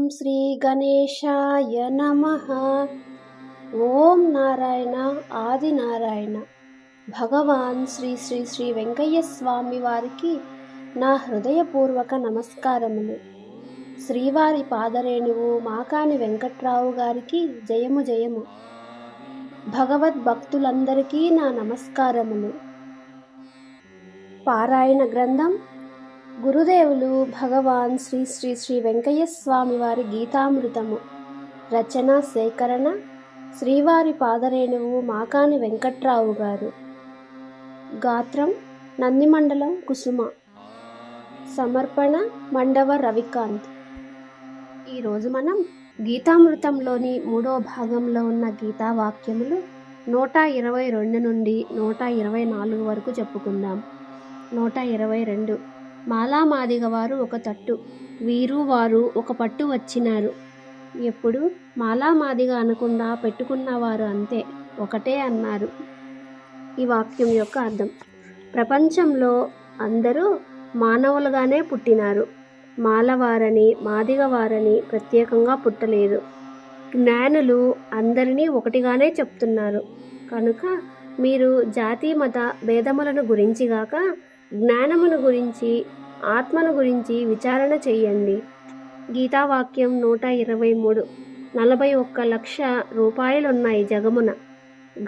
శ్రీ గణేశాయ నమః. ఓం నారాయణ ఆది నారాయణ. భగవాన్ శ్రీ శ్రీ శ్రీ వెంకయ్య స్వామి వారికి నా హృదయపూర్వక నమస్కారములు. శ్రీవారి పాదరేణువు మాకాని వెంకట్రావు గారికి జయము జయము. భగవద్భక్తులందరికీ నా నమస్కారములు. పారాయణ గ్రంథం గురుదేవులు భగవాన్ శ్రీ శ్రీ శ్రీ వెంకయ్య స్వామి వారి గీతామృతము. రచన సేకరణ శ్రీవారి పాదరేణువు మాకాని వెంకట్రావు గారు. గాత్రం నందిమండలం కుసుమ. సమర్పణ మండవ రవికాంత్. ఈరోజు మనం గీతామృతంలోని 3వ భాగంలో ఉన్న గీతావాక్యములు 122 నుండి 124 వరకు చెప్పుకుందాం. 122. మాలామాదిగ వారు ఒక తట్టు, వీరు వారు ఒక పట్టు వచ్చినారు. ఎప్పుడు మాలామాదిగ అనకుండా పెట్టుకున్నవారు అంతే, ఒకటే అన్నారు. ఈ వాక్యం యొక్క అర్థం: ప్రపంచంలో అందరూ మానవులుగానే పుట్టినారు. మాలవారని మాదిగవారని ప్రత్యేకంగా పుట్టలేదు. జ్ఞానులు అందరినీ ఒకటిగానే చెప్తున్నారు. కనుక మీరు జాతి మత భేదములను గురించిగాక జ్ఞానమును గురించి, ఆత్మను గురించి విచారణ చెయ్యండి. గీతావాక్యం 123. 41 లక్ష రూపాయలున్నాయి జగమున.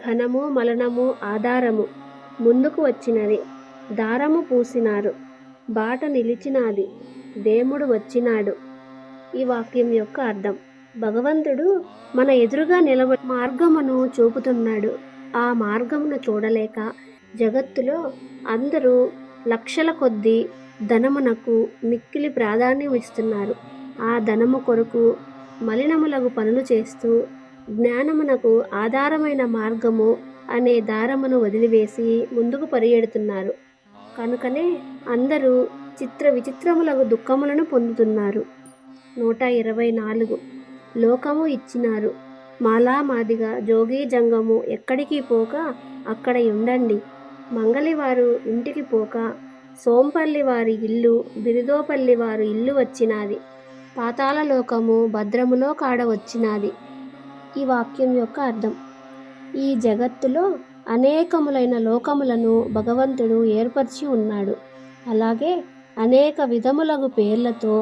ఘనము మలనము ఆధారము ముందుకు వచ్చినది. దారము పూసినారు, బాట నిలిచినాది, దేముడు వచ్చినాడు. ఈ వాక్యం యొక్క అర్థం: భగవంతుడు మన ఎదురుగా నిలబడి మార్గమును చూపుతున్నాడు. ఆ మార్గమును చూడలేక జగత్తులో అందరూ లక్షల కొద్దీ ధనమునకు మిక్కిలి ప్రాధాన్యం ఇస్తున్నారు. ఆ ధనము కొరకు మలినములకు పనులు చేస్తూ జ్ఞానమునకు ఆధారమైన మార్గము అనే దారమును వదిలివేసి ముందుకు పరిగెడుతున్నారు. కనుకనే అందరూ చిత్ర విచిత్రములకు దుఃఖములను పొందుతున్నారు. 124. లోకము ఇచ్చినారు. మాలామాదిగ జోగి జంగము ఎక్కడికి పోక అక్కడ ఉండండి. మంగళివారు ఇంటికి పోక సోంపల్లి వారి ఇల్లు, బిరుదోపల్లి వారు ఇల్లు వచ్చినాది. పాతాళ లోకము భద్రములో కాడ వచ్చినాది. ఈ వాక్యం యొక్క అర్థం: ఈ జగత్తులో అనేకములైన లోకములను భగవంతుడు ఏర్పరిచి ఉన్నాడు. అలాగే అనేక విధములగు పేర్లతో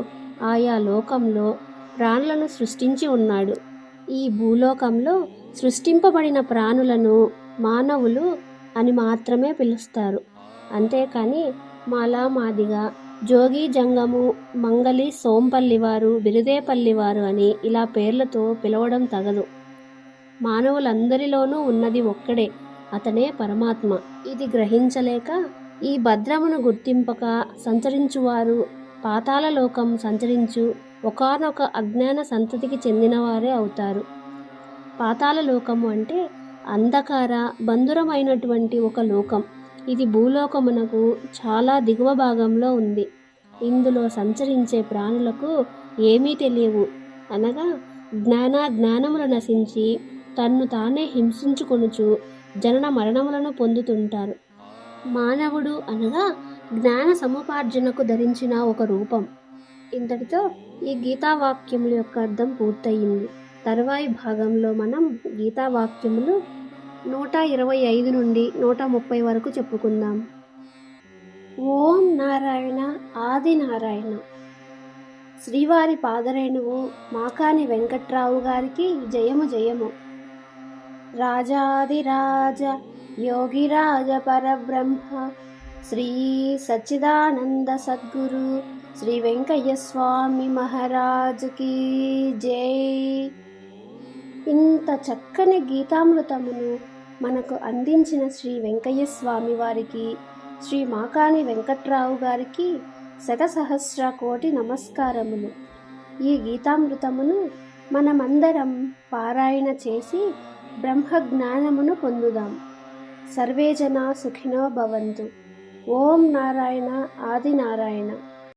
ఆయా లోకంలో ప్రాణులను సృష్టించి ఉన్నాడు. ఈ భూలోకంలో సృష్టింపబడిన ప్రాణులను మానవులు అని మాత్రమే పిలుస్తారు. అంతేకాని మాలామాదిగ, జోగి జంగము, మంగళి, సోంపల్లి వారు, బిరుదేపల్లి వారు అని ఇలా పేర్లతో పిలవడం తగదు. మానవులందరిలోనూ ఉన్నది ఒక్కడే, అతనే పరమాత్మ. ఇది గ్రహించలేక ఈ భద్రమును గుర్తింపక సంచరించువారు పాతాళ లోకం సంచరించు ఒకానొక అజ్ఞాన సంతతికి చెందినవారే అవుతారు. పాతాళ లోకము అంటే అంధకార బంధురమైనటువంటి ఒక లోకం. ఇది భూలోకమునకు చాలా దిగువ భాగంలో ఉంది. ఇందులో సంచరించే ప్రాణులకు ఏమీ తెలియవు. అనగా జ్ఞానములు నశించి తన్ను తానే హింసించుకొనుచు జనన మరణములను పొందుతుంటారు. మానవుడు అనగా జ్ఞాన సముపార్జనకు ధరించిన ఒక రూపం. ఇంతటితో ఈ గీతావాక్యముల యొక్క అర్థం పూర్తయింది. తరువాయి భాగంలో మనం గీతావాక్యములు 125 నుండి 130 వరకు చెప్పుకుందాం. ఓం నారాయణ ఆది నారాయణ. శ్రీవారి పాదరేణువు మాకాని వెంకట్రావు గారికి జయము జయము. రాజాదిరాజ యోగిరాజ పరబ్రహ్మ శ్రీ సచ్చిదానంద సద్గురు శ్రీ వెంకయ్య స్వామి మహారాజుకి జై. ఇంత చక్కని గీతామృతమును మనకు అందించిన శ్రీ వెంకయ్య స్వామి వారికి, శ్రీ మాకాని వెంకట్రావు గారికి శతసహస్ర కోటి నమస్కారములు. ఈ గీతామృతమును మనమందరం పారాయణ చేసి బ్రహ్మజ్ఞానమును పొందుదాం. సర్వే జనా సుఖినో భవంతు. ఓం నారాయణ ఆది నారాయణ.